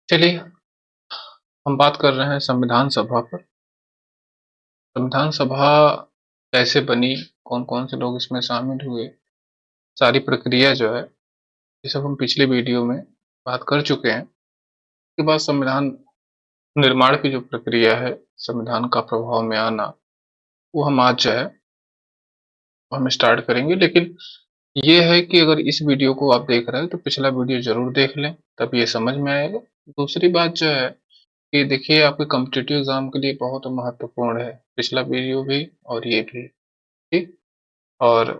चलिए, हम बात कर रहे हैं संविधान सभा पर। संविधान सभा कैसे बनी, कौन-कौन से लोग इसमें शामिल हुए, सारी प्रक्रिया जो है, ये सब हम पिछले वीडियो में बात कर चुके हैं। उसके बाद संविधान निर्माण की जो प्रक्रिया है, संविधान का प्रभाव में आना, वो हम आज जो है, हम स्टार्ट करेंगे। लेकिन ये है कि अगर इस वीडियो को आप देख रहे हैं, तो पिछला वीडियो ज़रूर देख लें, तब ये समझ में आएगा। दूसरी बात जो है कि देखिए, आपके कॉम्पिटिटिव एग्ज़ाम के लिए बहुत महत्वपूर्ण है, पिछला वीडियो भी और ये भी, ठीक? और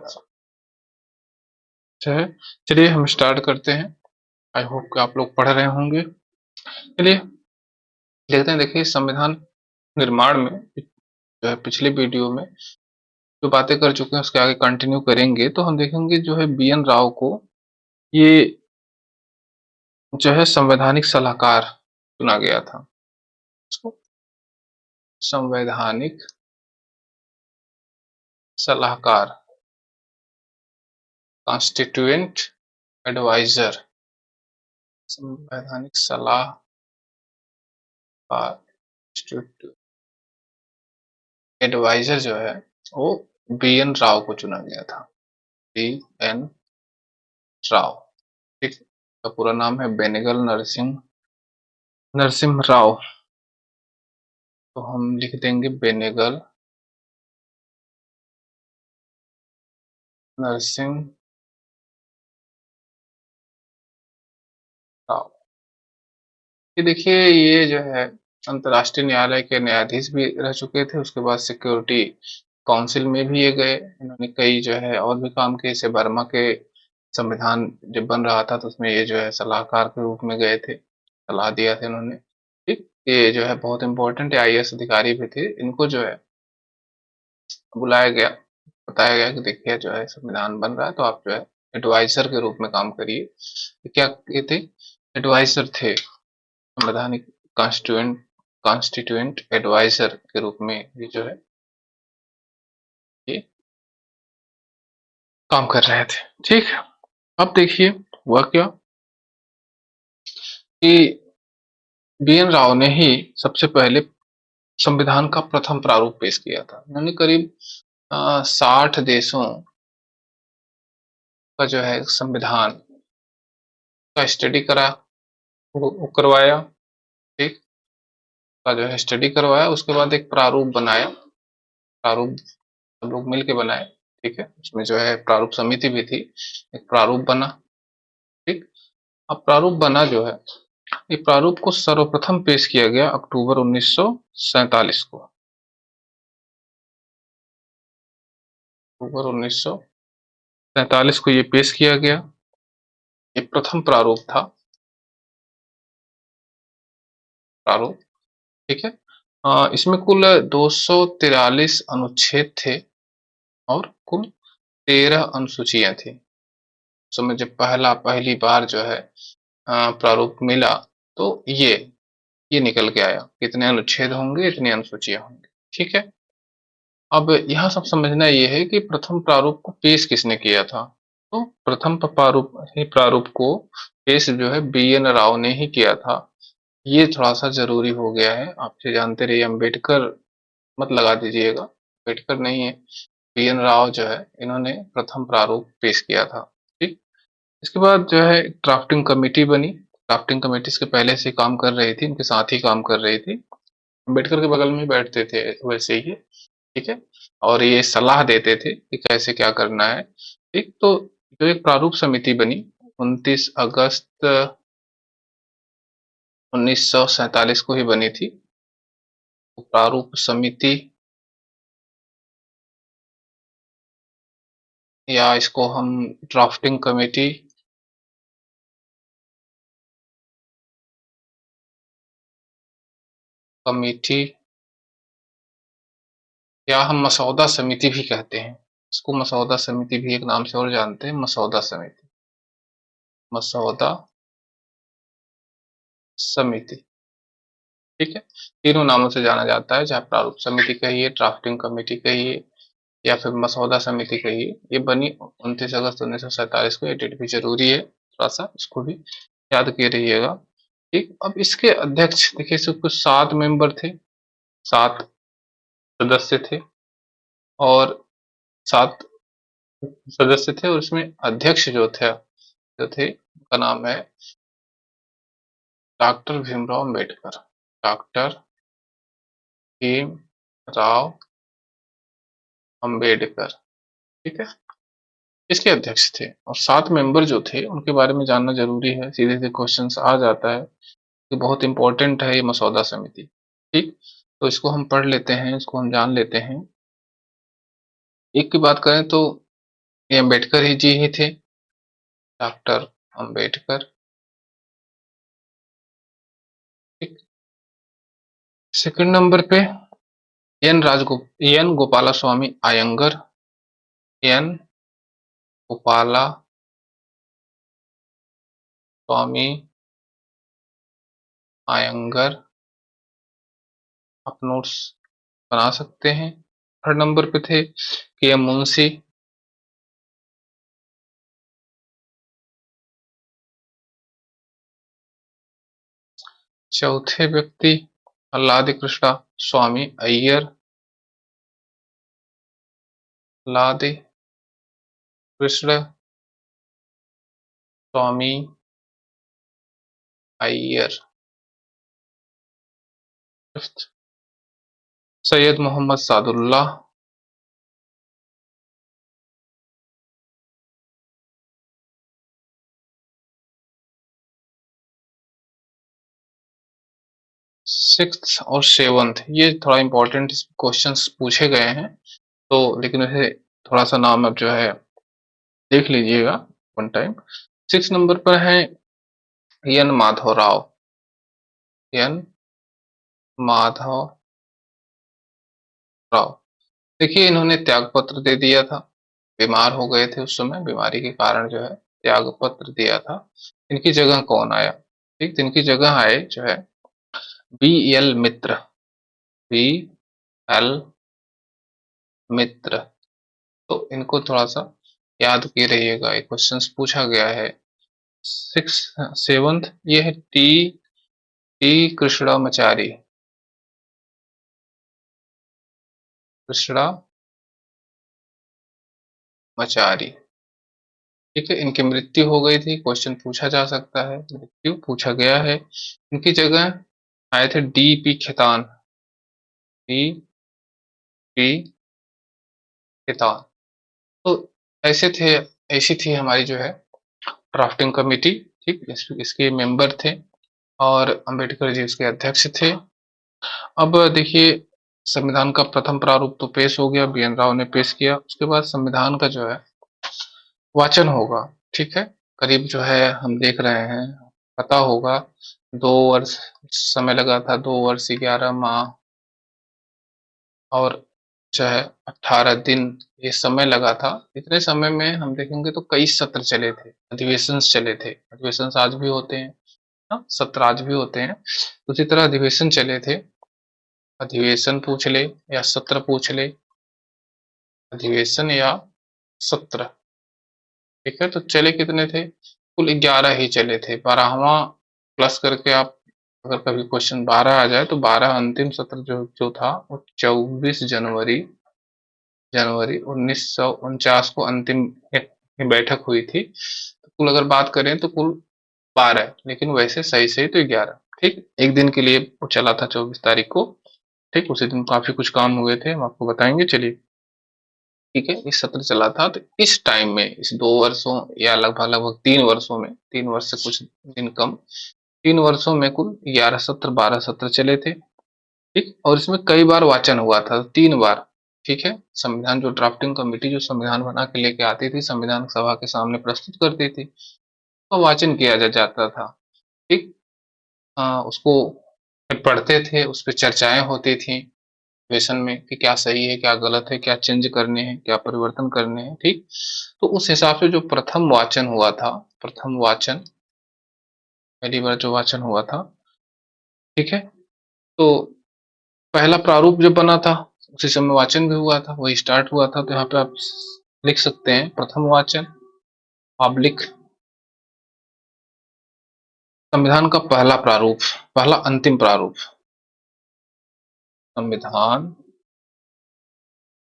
जो है, चलिए हम स्टार्ट करते हैं। आई होप कि आप लोग पढ़ रहे होंगे। चलिए देखते हैं। देखिए, संविधान निर्माण में जो है, पिछले वीडियो में जो बातें कर चुके हैं उसके आगे कंटिन्यू करेंगे, तो हम देखेंगे जो है बी.एन. राव को ये जो है संवैधानिक सलाहकार चुना गया था। उसको संवैधानिक सलाहकार, कॉन्स्टिट्यूएंट एडवाइजर, संवैधानिक सलाहकार, एडवाइजर जो है वो बी.एन. राव को चुना गया था। बी.एन. राव, ठीक। का पूरा नाम है बेनेगल नरसिंह नरसिम्हा राव। तो हम लिख देंगे बेनेगल नरसिंह राव। ये देखिए, ये जो है अंतर्राष्ट्रीय न्यायालय के न्यायाधीश भी रह चुके थे। उसके बाद सिक्योरिटी काउंसिल में भी ये गए। इन्होंने कई जो है और भी काम किए। जैसे बर्मा के संविधान जब बन रहा था, तो उसमें ये जो है सलाहकार के रूप में गए थे, सलाह दिया था इन्होंने, ठीक। ये जो है बहुत इम्पोर्टेंट आईएएस अधिकारी भी थे। इनको जो है बुलाया गया, बताया गया कि देखिए जो है संविधान बन रहा है, तो आप जो है एडवाइजर के रूप में काम करिए। क्या ये थे? एडवाइजर थे, संवैधानिक कॉन्स्टिट्यूएंट कॉन्स्टिट्यूएंट एडवाइजर के रूप में ये जो है ये काम कर रहे थे, ठीक। अब देखिए हुआ क्या कि बी.एन. राव ने ही सबसे पहले संविधान का प्रथम प्रारूप पेश किया था। उन्होंने करीब 60 देशों का जो है संविधान का स्टडी करा, वो करवाया, ठीक। का जो है स्टडी करवाया। उसके बाद एक प्रारूप बनाया। प्रारूप सब लोग मिल के बनाए, ठीक है। उसमें जो है प्रारूप समिति भी थी। एक प्रारूप बना, ठीक। अब प्रारूप बना जो है, ये प्रारूप को सर्वप्रथम पेश किया गया अक्टूबर 1947 को। अक्टूबर 1947 को ये पेश किया गया। ये प्रथम प्रारूप था, प्रारूप, ठीक है। इसमें कुल 243 अनुच्छेद थे और कुल 13 अनुसूचियां थी। उस समय जब पहली बार जो है प्रारूप मिला, तो ये निकल के आया, कितने अनुच्छेद होंगे, इतनी अनुसूचियां होंगी, ठीक है। अब यहाँ सब समझना ये है कि प्रथम प्रारूप को पेश किसने किया था। तो प्रथम प्रारूप को पेश जो है बी.एन. राव ने ही किया था। ये थोड़ा सा जरूरी हो गया है, आपसे जानते रहिए। अम्बेडकर मत लगा दीजिएगा, अम्बेडकर नहीं है, बी.एन. राव जो है इन्होंने प्रथम प्रारूप पेश किया था, ठीक। इसके बाद जो है ड्राफ्टिंग कमेटी बनी। ड्राफ्टिंग कमेटी इसके पहले से काम कर रही थी, इनके साथ ही काम कर रही थी। अम्बेडकर के बगल में बैठते थे वैसे ही, ठीक है। और ये सलाह देते थे कि कैसे क्या करना है, ठीक। तो जो एक प्रारूप समिति बनी 29 अगस्त 1947 को ही बनी थी। तो प्रारूप समिति, या इसको हम ड्राफ्टिंग कमेटी, कमेटी, या हम मसौदा समिति भी कहते हैं। इसको मसौदा समिति भी एक नाम से और जानते हैं, मसौदा समिति, मसौदा समिति, ठीक है। तीनों नामों से जाना जाता है, चाहे प्रारूप समिति कहिए, ड्राफ्टिंग कमेटी कहिए, या फिर मसौदा समिति कहिए। ये बनी 29 अगस्त 1947 को। ये डेट भी जरूरी है, थोड़ा सा इसको भी याद किए रहिएगा। ठीक, अब इसके अध्यक्ष देखिए, इसमें कुछ 7 मेंबर थे, 7 सदस्य थे और 7 सदस्य थे और इसमें अध्यक्ष जो थे उनका नाम है डॉक्टर भीमराव अम्बेडकर। डॉक्टर भीमराव अम्बेडकर, ठीक है? इसके अध्यक्ष थे और 7 मेंबर जो थे उनके बारे में जानना ज़रूरी है, सीधे-सीधे क्वेश्चन्स आ जाता है। ये बहुत इम्पोर्टेंट है ये मसौदा समिति, ठीक? तो इसको हम पढ़ लेते हैं, इसको हम जान लेते हैं। एक की बात करें तो ये अम्बेडकर ही जी ही थे, डॉक्टर अम्बेडकर, ठीक? सेकंड नंबर पे एन गोपालास्वामी अयंगर, एन गोपालास्वामी अयंगर, आप नोट्स बना सकते हैं। थर्ड नंबर पे थे के एम मुंशी, चौथे व्यक्ति अल्लादी कृष्णा स्वामी अय्यर, अल्लादी कृष्ण स्वामी अय्यर। फिफ्थ सैयद मोहम्मद सादुल्लाह। सिक्स्थ और सेवंथ ये थोड़ा इंपॉर्टेंट क्वेश्चंस पूछे गए हैं, तो लेकिन वैसे थोड़ा सा नाम अब जो है देख लीजिएगा वन टाइम। सिक्स नंबर पर है एन माधव राव, एन माधव राव। देखिए इन्होंने त्याग पत्र दे दिया था, बीमार हो गए थे उस समय, बीमारी के कारण जो है त्याग पत्र दिया था। इनकी जगह कौन आया? ठीक, तो इनकी जगह आए जो है बी एल मित्र, बी एल मित्र। तो इनको थोड़ा सा याद किए रहिएगा, एक क्वेश्चन पूछा गया है। सिक्स सेवंथ ये है टी टी कृष्णामाचारी, कृष्णामाचारी, ठीक है? इनकी मृत्यु हो गई थी, क्वेश्चन पूछा जा सकता है, मृत्यु पूछा गया है। इनकी जगह आए थे D P Khaitan, D P Khaitan. तो ऐसे थे, ऐसी थी हमारी जो है ड्राफ्टिंग कमेटी, ठीक? इसके मेंबर थे और अंबेडकर जी इसके अध्यक्ष थे। अब देखिए संविधान का प्रथम प्रारूप तो पेश हो गया, बी एन राव ने पेश किया। उसके बाद संविधान का जो है वाचन होगा, ठीक है? करीब जो है हम देख रहे हैं, पता होगा 2 वर्ष समय लगा था, 2 वर्ष 11 माह और जो है 18 दिन ये समय लगा था। इतने समय में हम देखेंगे तो कई सत्र चले थे, अधिवेशन चले थे। अधिवेशन आज भी होते हैं, हाँ, सत्र आज भी होते हैं। उसी तरह अधिवेशन चले थे। अधिवेशन पूछ ले या सत्र पूछ ले, अधिवेशन या सत्र, ठीक है? तो चले कितने थे? कुल 11 ही चले थे। 12वां प्लस करके आप अगर कभी क्वेश्चन 12 आ जाए तो 12 अंतिम सत्र जो जो था वो 24 जनवरी जनवरी 1949 को अंतिम एक बैठक हुई थी। तो कुल अगर बात करें तो कुल 12, लेकिन वैसे सही सही तो 11, ठीक? एक दिन के लिए वो चला था 24 तारीख को, ठीक? उसी दिन काफी कुछ काम हुए थे, हम आपको बताएंगे, चलिए। ठीक है, इस सत्र चला था। तो इस टाइम में इस 2 वर्षों या लगभग लगभग 3 वर्षों में, 3 वर्ष से कुछ दिन कम, 3 वर्षों में कुल 11 सत्र 12 सत्र चले थे, ठीक? और इसमें कई बार वाचन हुआ था, 3 बार, ठीक है? संविधान जो ड्राफ्टिंग कमेटी जो संविधान बना के लेके आती थी, संविधान सभा के सामने प्रस्तुत करती थी, तो वाचन किया जाता था, ठीक? उसको पढ़ते थे, उस पर चर्चाएं होती थी क्वेश्चन में कि क्या सही है, क्या गलत है, क्या चेंज करने हैं, क्या परिवर्तन करने हैं, ठीक? तो उस हिसाब से जो प्रथम वाचन हुआ था, प्रथम वाचन, पहली बार जो वाचन हुआ था, ठीक है? तो पहला प्रारूप जब बना था उसी समय वाचन भी हुआ था, वही स्टार्ट हुआ था। तो यहाँ पे आप लिख सकते हैं प्रथम वाचन, आप लिख संविधान का पहला अंतिम प्रारूप, संविधान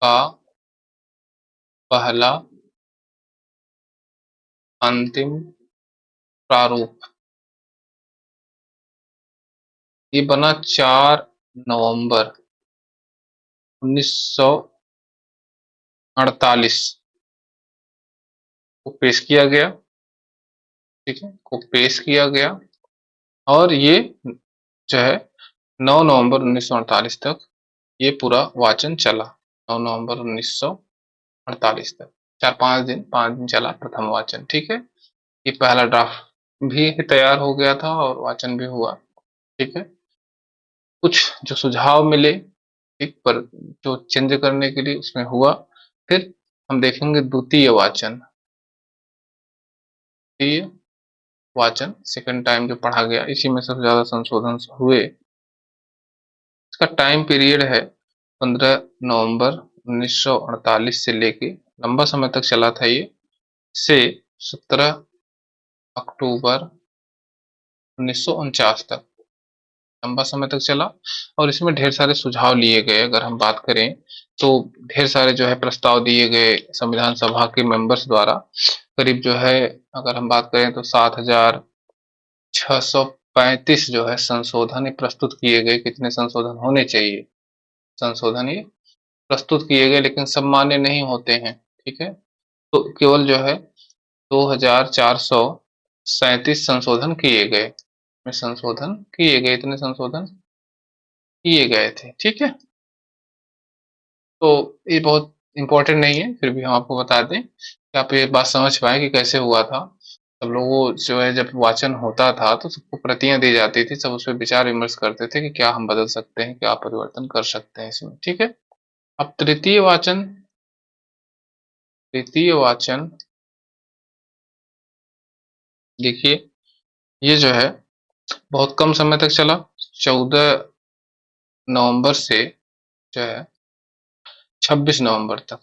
का पहला अंतिम प्रारूप, ये बना 4 नवंबर 1948 को पेश किया गया। ठीक है, को पेश किया गया और ये जो है 9 नवंबर 1948 तक ये पूरा वाचन चला। 9 नवंबर 1948 तक 5 दिन चला प्रथम वाचन। ठीक है, ये पहला ड्राफ्ट भी तैयार हो गया था और वाचन भी हुआ। ठीक है, कुछ जो सुझाव मिले, ठीक, पर जो चेंज करने के लिए उसमें हुआ। फिर हम देखेंगे द्वितीय वाचन, द्वितीय वाचन सेकंड टाइम जो पढ़ा गया, इसी में सबसे ज्यादा संशोधन हुए। इसका टाइम पीरियड है 15 नवंबर 1948 से लेके लंबा समय तक चला था ये, से 17 अक्टूबर 1949 तक लंबा समय तक चला। और इसमें ढेर सारे सुझाव लिए गए। अगर हम बात करें तो ढेर सारे जो है प्रस्ताव दिए गए संविधान सभा के मेंबर्स द्वारा। करीब जो है, अगर हम बात करें तो 7,635 जो है संशोधन प्रस्तुत किए गए। कितने संशोधन होने चाहिए, संशोधन ये प्रस्तुत किए गए, लेकिन सब मान्य नहीं होते हैं। ठीक है, तो केवल जो है 2,437 संशोधन किए गए, में संशोधन किए गए, इतने संशोधन किए गए थे। ठीक है, तो ये बहुत इंपॉर्टेंट नहीं है, फिर भी हम आपको बता दें कि आप ये बात समझ पाए कि कैसे हुआ था। सब लोगों जो है, जब वाचन होता था तो सबको प्रतियां दी जाती थी, सब उस पर विचार विमर्श करते थे कि क्या हम बदल सकते हैं, क्या परिवर्तन कर सकते हैं इसमें। ठीक है, अब तृतीय वाचन देखिए, ये जो है बहुत कम समय तक चला। 14 नवंबर से जो है 26 नवंबर तक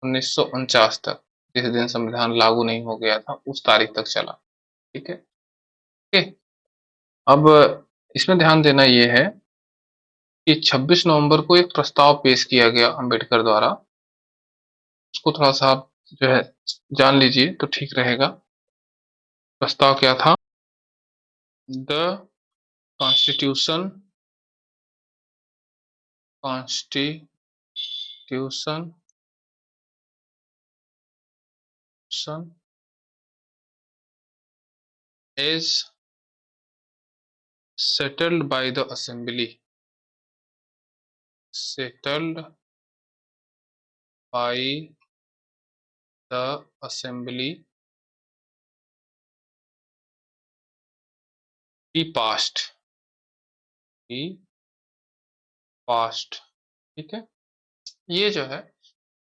1949 तक, जिस दिन संविधान लागू नहीं हो गया था उस तारीख तक चला। ठीक है, ओके। अब इसमें ध्यान देना ये है कि 26 नवंबर को एक प्रस्ताव पेश किया गया अंबेडकर द्वारा। उसको थोड़ा सा आप जो है जान लीजिए तो ठीक रहेगा। प्रस्ताव क्या था? The constitution constitution is settled by the assembly settled by the assembly he passed। ठीक है, ये जो है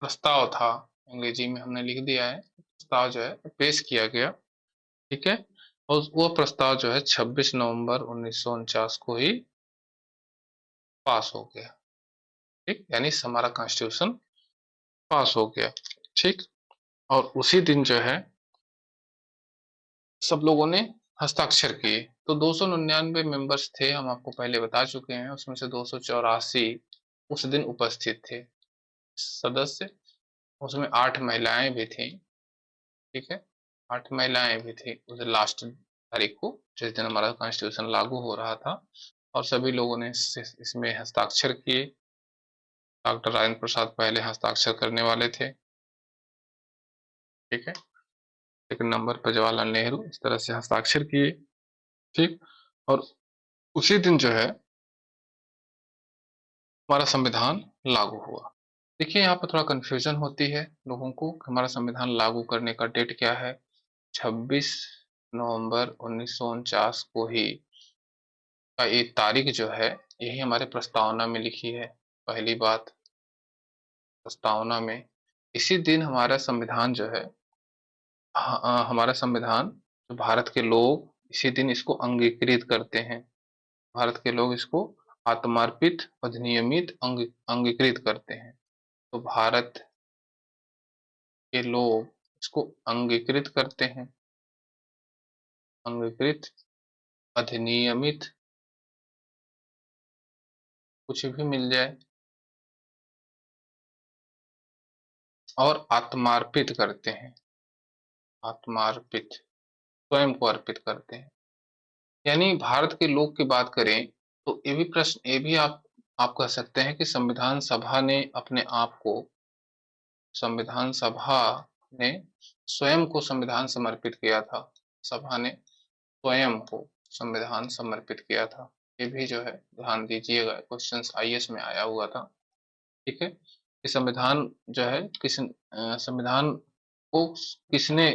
प्रस्ताव था, अंग्रेजी में हमने लिख दिया है, प्रस्ताव जो है पेश किया गया। ठीक है, और वो प्रस्ताव जो है 26 नवंबर 1949 को ही पास हो गया। ठीक, यानी हमारा कॉन्स्टिट्यूशन पास हो गया। ठीक, और उसी दिन जो है सब लोगों ने हस्ताक्षर किए। तो 299 मेंबर्स थे, हम आपको पहले बता चुके हैं। उसमें से 284 उस दिन उपस्थित थे सदस्य। उसमें 8 महिलाएं भी थी। ठीक है, 8 महिलाएं भी थी उस लास्ट तारीख को, जिस दिन हमारा कॉन्स्टिट्यूशन लागू हो रहा था। और सभी लोगों ने इसमें हस्ताक्षर किए। डॉक्टर राजेंद्र प्रसाद पहले हस्ताक्षर करने वाले थे। ठीक है, लेकिन नंबर पर जवाहरलाल नेहरू इस तरह से हस्ताक्षर किए। ठीक, और उसी दिन जो है हमारा संविधान लागू हुआ। देखिए, यहाँ पर थोड़ा कंफ्यूजन होती है लोगों को कि हमारा संविधान लागू करने का डेट क्या है। 26 नवंबर 1949 को ही का ये तारीख जो है, यही हमारे प्रस्तावना में लिखी है। पहली बात, प्रस्तावना में इसी दिन हमारा संविधान जो है, हमारा संविधान, जो भारत के लोग इसी दिन इसको अंगीकृत करते हैं। भारत के लोग इसको आत्मार्पित अधिनियमित अंगीकृत करते हैं। तो भारत के लोग इसको अंगीकृत करते हैं। अंगीकृत, अधिनियमित, कुछ भी मिल जाए, और आत्मार्पित करते हैं। आत्मार्पित, स्वयं को अर्पित करते हैं। यानी भारत के लोग की बात करें तो ये भी प्रश्न, ये भी आप कह सकते हैं कि संविधान सभा ने स्वयं को संविधान समर्पित किया था। सभा ने स्वयं को संविधान समर्पित किया था। ये भी जो है ध्यान दीजिएगा, क्वेश्चंस आईएएस में आया हुआ था। ठीक है, कि संविधान जो है संविधान को किसने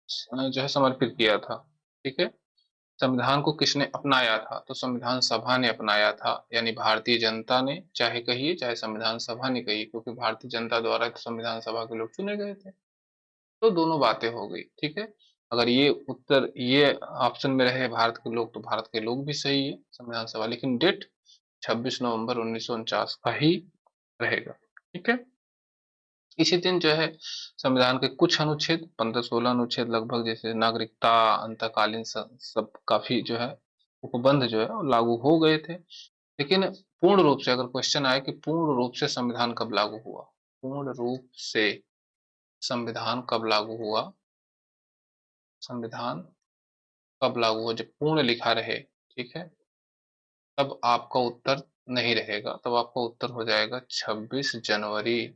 जो है समर्पित किया था। ठीक है, संविधान को किसने अपनाया था, तो संविधान सभा ने अपनाया था। यानी भारतीय जनता ने, चाहे कहिए चाहे संविधान सभा ने कही, क्योंकि भारतीय जनता द्वारा तो संविधान सभा के लोग चुने गए थे। तो दोनों बातें हो गई। ठीक है, अगर ये उत्तर, ये ऑप्शन में रहे भारत के लोग, तो भारत के लोग भी सही है, संविधान सभा। लेकिन डेट 26 नवंबर 1949 का ही रहेगा। ठीक है, इसी दिन जो है संविधान के कुछ अनुच्छेद, 15-16 अनुच्छेद लगभग, जैसे नागरिकता, अंतकालीन सब काफी जो है उपबंध जो है वो लागू हो गए थे। लेकिन पूर्ण रूप से अगर क्वेश्चन आए कि पूर्ण रूप से संविधान कब लागू हुआ, पूर्ण रूप से संविधान कब लागू हुआ, संविधान कब लागू हुआ, जब पूर्ण लिखा रहे, ठीक है, तब आपका उत्तर नहीं रहेगा, तब आपका उत्तर हो जाएगा 26 जनवरी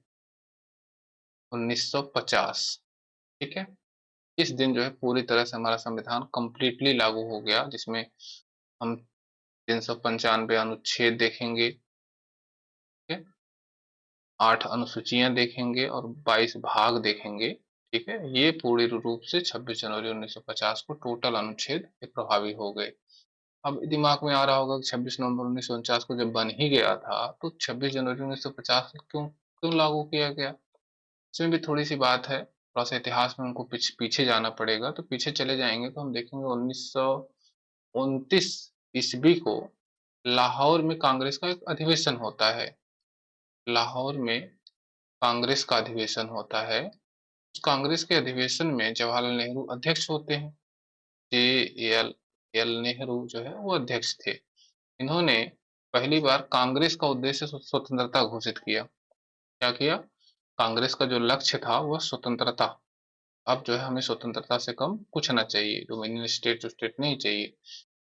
1950। ठीक है, इस दिन जो है पूरी तरह से हमारा संविधान कंप्लीटली लागू हो गया, जिसमें हम 395 अनुच्छेद देखेंगे, ठीक है, 8 अनुसूचियां देखेंगे और 22 भाग देखेंगे। ठीक है, ये पूरी रूप से 26 जनवरी 1950 को टोटल अनुच्छेद प्रभावी हो गए। अब दिमाग में आ रहा होगा कि 26 नवंबर 1949 को जब बन ही गया था, तो 26 जनवरी 1950 क्यों क्यों लागू किया गया। इसमें भी थोड़ी सी बात है, थोड़ा सा इतिहास में हमको पीछे जाना पड़ेगा। तो पीछे चले जाएंगे तो हम देखेंगे 1929 ईस्वी को लाहौर में कांग्रेस का एक अधिवेशन होता है। लाहौर में कांग्रेस का अधिवेशन होता है। उस कांग्रेस के अधिवेशन में जवाहरलाल नेहरू अध्यक्ष होते हैं। जे एल एल नेहरू जो है वो अध्यक्ष थे। इन्होंने पहली बार कांग्रेस का उद्देश्य स्वतंत्रता घोषित किया। क्या किया, कांग्रेस का जो लक्ष्य था वह स्वतंत्रता। अब जो है हमें स्वतंत्रता से कम कुछ ना चाहिए, डोमिनियन स्टेट टू स्टेट नहीं चाहिए।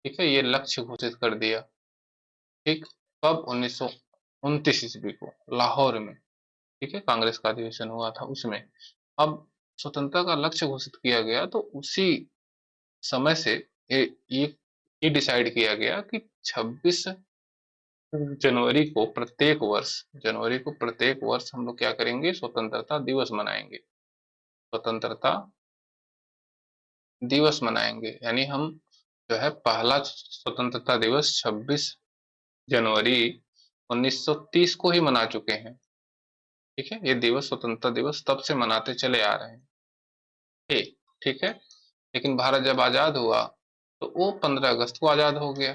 ठीक है, ये लक्ष्य घोषित कर दिया। ठीक, कब, 1929 ईस्वी को लाहौर में। ठीक है, कांग्रेस का अधिवेशन हुआ था उसमें। अब स्वतंत्रता का लक्ष्य घोषित किया गया, तो उसी समय से ये ये ये डिसाइड किया गया कि 26 जनवरी को प्रत्येक वर्ष, जनवरी को प्रत्येक वर्ष हम लोग क्या करेंगे, स्वतंत्रता दिवस मनाएंगे। स्वतंत्रता दिवस मनाएंगे, यानी हम जो है पहला स्वतंत्रता दिवस 26 जनवरी 1930 को ही मना चुके हैं। ठीक है, ये दिवस, स्वतंत्रता दिवस तब से मनाते चले आ रहे हैं। ठीक, ठीक है, लेकिन भारत जब आजाद हुआ तो वो 15 अगस्त को आजाद हो गया।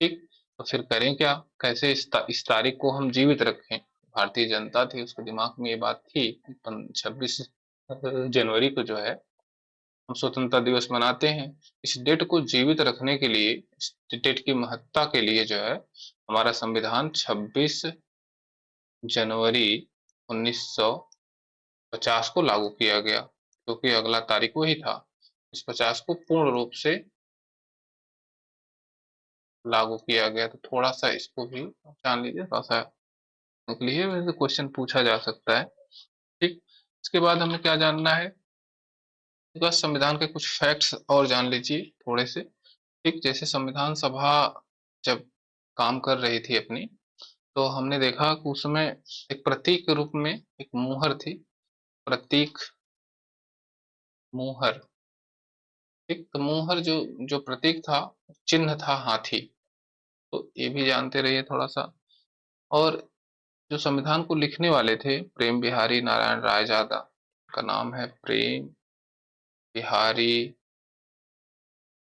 ठीक, तो फिर करें क्या, कैसे इस तारीख को हम जीवित रखें। भारतीय जनता थी, उसके दिमाग में ये बात थी कि 26 जनवरी को जो है हम स्वतंत्रता दिवस मनाते हैं। इस डेट को जीवित रखने के लिए, इस डेट की महत्ता के लिए जो है हमारा संविधान 26 जनवरी 1950 को लागू किया गया, क्योंकि अगला तारीख वही था। इस 50 को पूर्ण रूप से लागू किया गया। तो थोड़ा सा इसको भी जान लीजिए, थोड़ा सा निकलिए, वैसे क्वेश्चन पूछा जा सकता है। ठीक, इसके बाद हमें क्या जानना है, इसके बाद संविधान के कुछ फैक्ट्स और जान लीजिए थोड़े से। ठीक, जैसे संविधान सभा जब काम कर रही थी अपनी, तो हमने देखा कि उसमें एक प्रतीक के रूप में एक मुहर थी। प्रतीक, मुहर। ठीक, तो मुहर जो जो प्रतीक था, चिन्ह था हाथी। तो ये भी जानते रहिए थोड़ा सा। और जो संविधान को लिखने वाले थे, प्रेम बिहारी नारायण रायजादा, का नाम है प्रेम बिहारी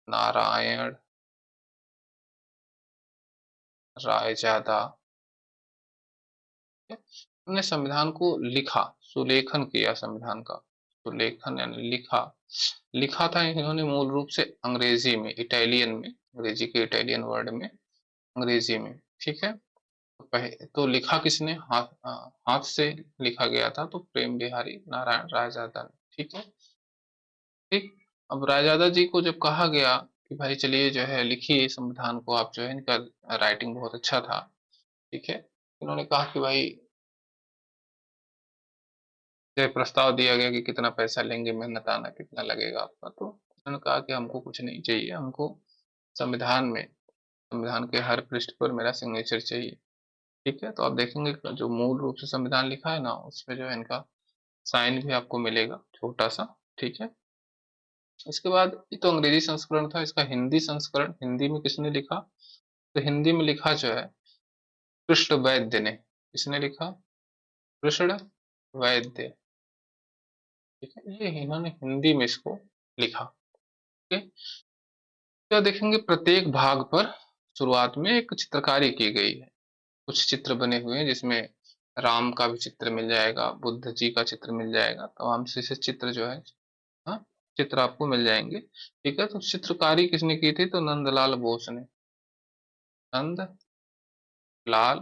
नारायण रायजादा। उन्होंने संविधान को लिखा, सुलेखन किया संविधान का। तो लेखन यानी लिखा, लिखा था इन्होंने मूल रूप से अंग्रेजी में, इटालियन में, अंग्रेजी के इटालियन वर्ड में, अंग्रेजी में, ठीक है। तो लिखा किसने, हाथ से लिखा गया था, तो प्रेम बिहारी नारायण रायजादा ने, ठीक है। ठीक। अब रायजादा जी को जब कहा गया कि भाई चलिए जो है लिखिए संविधान को, आप जो है इनका राइटिंग बहुत अच्छा था, ठीक है। उन्होंने कहा कि भाई, जो प्रस्ताव दिया गया कि कितना पैसा लेंगे, मेहनताना कितना लगेगा आपका, तो उन्होंने कहा कि हमको कुछ नहीं चाहिए, हमको संविधान में, संविधान के हर पृष्ठ पर मेरा सिग्नेचर चाहिए, ठीक है। तो आप देखेंगे कि जो मूल रूप से संविधान लिखा है ना, उसमें जो है इनका साइन भी आपको मिलेगा छोटा सा, ठीक है। इसके बाद ये तो अंग्रेजी संस्करण था, इसका हिंदी संस्करण, हिंदी में किसने लिखा, तो हिंदी में लिखा जो है कृष्ण वैद्य ने, किसने लिखा, कृष्ण वैद्य, ठीक है। ये इन्होंने हिंदी में इसको लिखा, ठीक है। तो देखेंगे प्रत्येक भाग पर शुरुआत में एक चित्रकारी की गई है, कुछ चित्र बने हुए हैं जिसमें राम का भी चित्र मिल जाएगा, बुद्ध जी का चित्र मिल जाएगा, तमाम से चित्र जो है, हाँ, चित्र आपको मिल जाएंगे, ठीक है। तो चित्रकारी किसने की थी, तो नंदलाल बोस ने, नंद लाल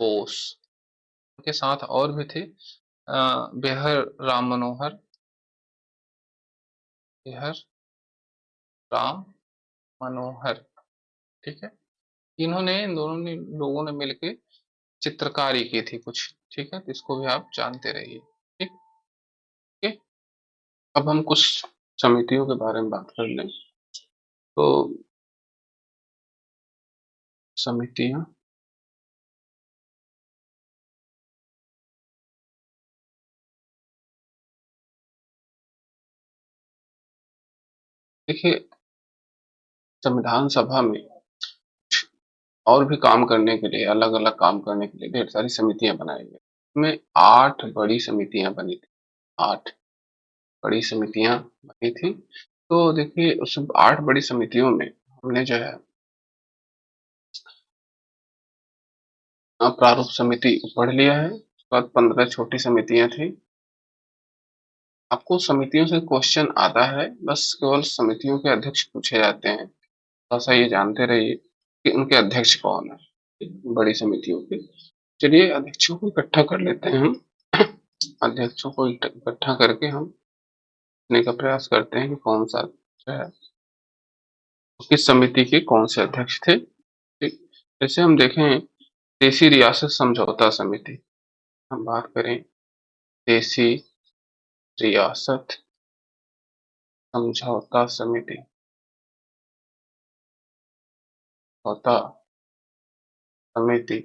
बोस के साथ और भी थे, बेहर राम मनोहर, बेहर राम मनोहर, ठीक है। इन्होंने, इन दोनों ने, लोगों ने मिलकर चित्रकारी की थी कुछ, ठीक है। तो इसको भी आप जानते रहिए, ठीक है। अब हम कुछ समितियों के बारे में बात कर लें। तो समितियां, देखिए संविधान सभा में और भी काम करने के लिए, अलग अलग काम करने के लिए ढेर सारी समितियां बनाई गई, इसमें 8 बड़ी समितियां बनी थी, 8 बड़ी समितियां बनी थी। तो देखिए उस 8 बड़ी समितियों में हमने जो है प्रारूप समिति पढ़ लिया है, उसके बाद 15 छोटी समितियां थी। आपको समितियों से क्वेश्चन आता है, बस केवल समितियों के अध्यक्ष पूछे जाते हैं, थोड़ा सा ये जानते रहिए कि उनके अध्यक्ष कौन है बड़ी समितियों के। चलिए अध्यक्षों को इकट्ठा कर लेते हैं हम। अध्यक्षों को इकट्ठा करके हम देखने का प्रयास करते हैं कि कौन सा जो है, किस समिति के कौन से अध्यक्ष थे, ठीक। जैसे हम देखें, देसी रियासत समझौता समिति, हम बात करें देसी रियासत समझौता समिति, समझौता समिति,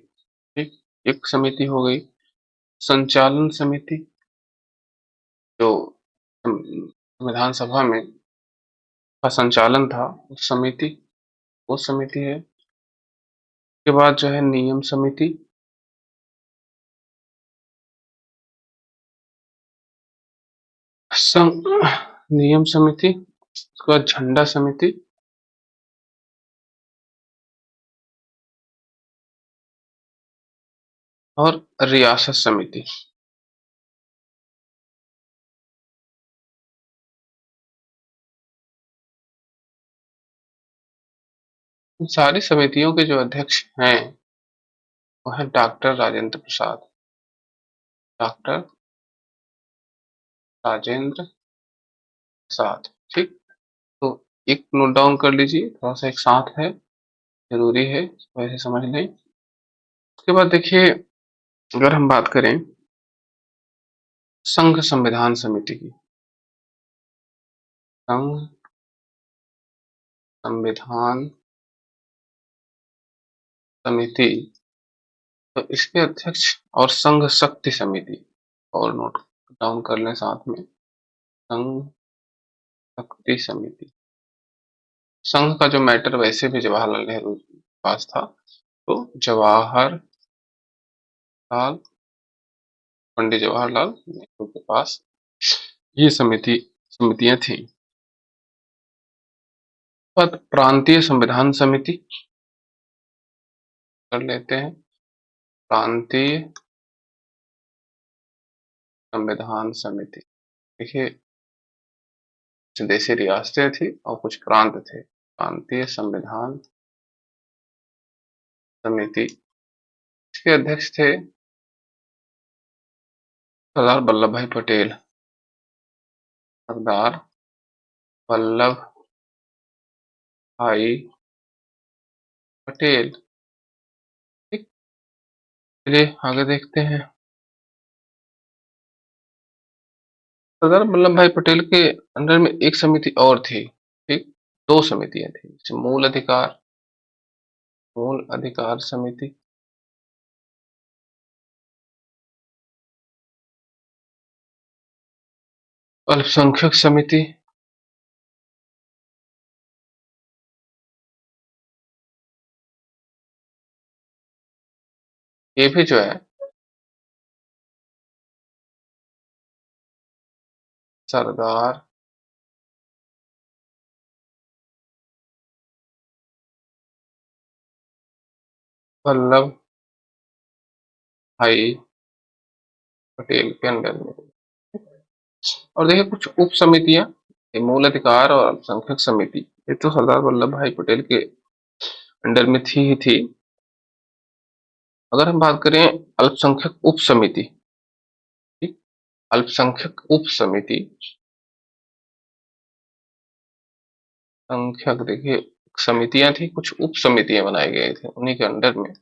ठीक। एक समिति हो गई संचालन समिति, जो संविधान सभा में का संचालन था, उस समिति, वो समिति है। उसके बाद जो है नियम समिति, नियम समिति, उसके बाद झंडा समिति, और रियासत समिति। इन सारी समितियों के जो अध्यक्ष हैं वो है डॉक्टर राजेंद्र प्रसाद, डॉक्टर राजेंद्र प्रसाद, ठीक। तो एक नोट डाउन कर लीजिए, थोड़ा सा एक साथ है, जरूरी है, वैसे समझ लें। उसके बाद देखिए, अगर हम बात करें संघ संविधान समिति की, संघ संविधान समिति, तो इसके अध्यक्ष, और संघ शक्ति समिति, और नोट डाउन कर लें साथ में, संघ शक्ति समिति। संघ का जो मैटर वैसे भी जवाहरलाल नेहरू के पास था, तो जवाहरलाल, पंडित जवाहरलाल नेहरू के पास ये समितियां थी। बाद प्रांतीय संविधान समिति कर लेते हैं, प्रांतीय संविधान समिति, देखिए, कुछ देशी रियासतें थी और कुछ प्रांत थे। प्रांतीय संविधान समिति, इसके अध्यक्ष थे सरदार वल्लभ भाई पटेल। सरदार वल्लभ भाई पटेल। ठीक, चलिए आगे देखते हैं। सरदार वल्लभ भाई पटेल के अंडर में एक समिति और थी। ठीक, दो समितियां थी, जैसे मूल अधिकार समिति, अल्पसंख्यक समिति। ये भी जो है सरदार वल्लभ भाई पटेल के अंडर में। और देखिए कुछ उप समितियां, ये मूल अधिकार और अल्पसंख्यक समिति, ये तो सरदार वल्लभ भाई पटेल के अंडर में थी ही थी। अगर हम बात करें अल्पसंख्यक उप समिति, ठीक, अल्पसंख्यक उप समिति, संख्यक देखिए समितियां थी, कुछ उप समितियां बनाए गए थे उन्हीं के अंडर में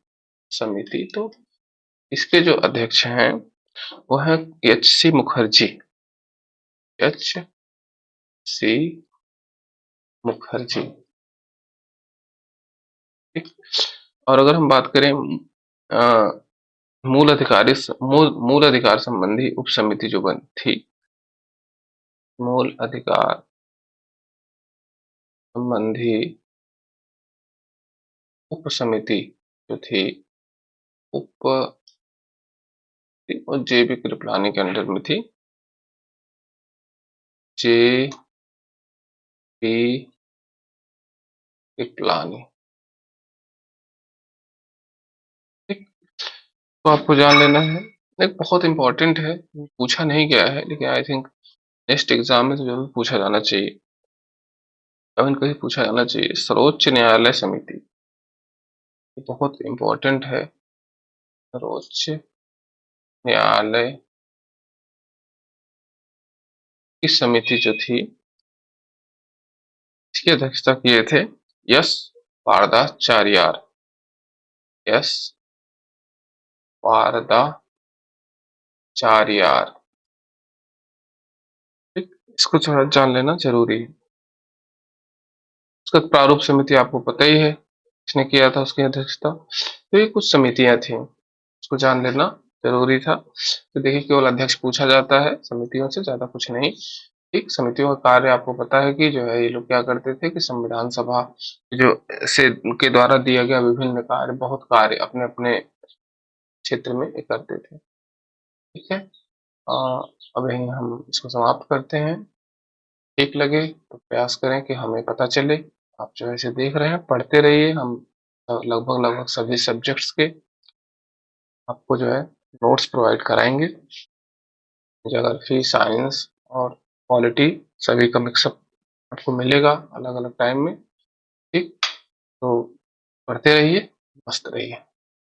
समिति। तो इसके जो अध्यक्ष हैं वो है H C Mukherjee. H C Mukherjee. ठीक, और अगर हम बात करें मूल अधिकार संबंधी उप समिति जो बनी थी, मूल अधिकार संबंधी उप समिति जो थी, उप और जे बी कृपलानी के अंडर में थी। J B Kripalani. ठीक, तो आपको जान लेना है, एक बहुत इंपॉर्टेंट है, पूछा नहीं गया है लेकिन आई थिंक नेक्स्ट एग्जाम में तो जरूर पूछा जाना चाहिए, कहीं न कहीं पूछा जाना चाहिए। सर्वोच्च न्यायालय समिति, ये बहुत इंपॉर्टेंट है। सर्वोच्च न्यायालय की समिति जो थी, इसकी अध्यक्षता किए थे यस पारदाचार्यार। यस पारदाचार्यार। ठीक, इसको थोड़ा जान लेना जरूरी है। उसका प्रारूप समिति आपको पता ही है, किसने किया था उसकी अध्यक्षता। तो ये कुछ समितियां थी, इसको जान लेना जरूरी था। तो देखिए केवल अध्यक्ष पूछा जाता है समितियों से, ज्यादा कुछ नहीं। ठीक, समितियों का कार्य आपको पता है कि जो है ये लोग क्या करते थे कि संविधान सभा जो से के द्वारा दिया गया विभिन्न कार्य, बहुत कार्य अपने अपने क्षेत्र में ये करते थे। ठीक है, अब यहीं हम इसको समाप्त करते हैं। ठीक लगे तो प्रयास करें कि हमें पता चले। आप जो है इसे देख रहे हैं, पढ़ते रहिए। हम लगभग लगभग सभी सब्जेक्ट्स के आपको जो है नोट्स प्रोवाइड कराएंगे। ज्योग्राफी, साइंस और पॉलिटी सभी का मिक्सअप आपको मिलेगा अलग अलग टाइम में। ठीक, तो पढ़ते रहिए, मस्त रहिए।